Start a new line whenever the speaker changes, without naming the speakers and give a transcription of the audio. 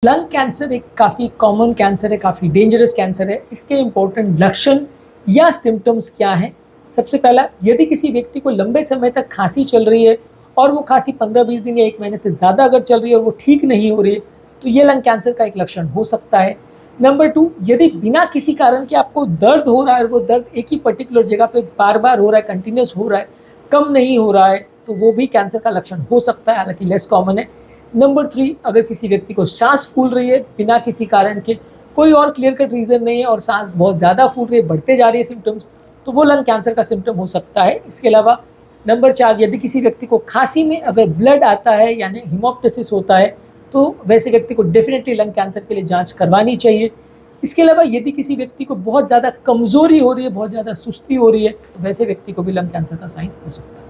Lung cancer एक काफ़ी common cancer है, काफ़ी डेंजरस कैंसर है। इसके इम्पोर्टेंट लक्षण या सिम्टम्स क्या हैं? सबसे पहला, यदि किसी व्यक्ति को लंबे समय तक खांसी चल रही है और वो खांसी 15-20 दिन या 1 महीने से ज़्यादा अगर चल रही है और वो ठीक नहीं हो रही है, तो ये लंग कैंसर का एक लक्षण हो सकता है। नंबर 2, यदि बिना किसी कारण के आपको दर्द हो रहा है और वो दर्द एक ही पर्टिकुलर जगह पे बार-बार हो रहा है, कंटिन्यूअस हो रहा है, कम नहीं हो रहा है, तो वो भी कैंसर का लक्षण हो सकता है, हालाँकि लेस कॉमन है। नंबर 3, अगर किसी व्यक्ति को सांस फूल रही है बिना किसी कारण के, कोई और क्लियर कट रीज़न नहीं है और सांस बहुत ज़्यादा फूल रही है, बढ़ते जा रही है सिम्टम्स, तो वो लंग कैंसर का सिम्टम हो सकता है। इसके अलावा नंबर 4, यदि किसी व्यक्ति को खांसी में अगर ब्लड आता है यानी हेमोप्टासिस होता है, तो वैसे व्यक्ति को डेफिनेटली लंग कैंसर के लिए जाँच करवानी चाहिए। इसके अलावा यदि किसी व्यक्ति को बहुत ज़्यादा कमज़ोरी हो रही है, बहुत ज़्यादा सुस्ती हो रही है, तो वैसे व्यक्ति को भी लंग कैंसर का साइन हो सकता है।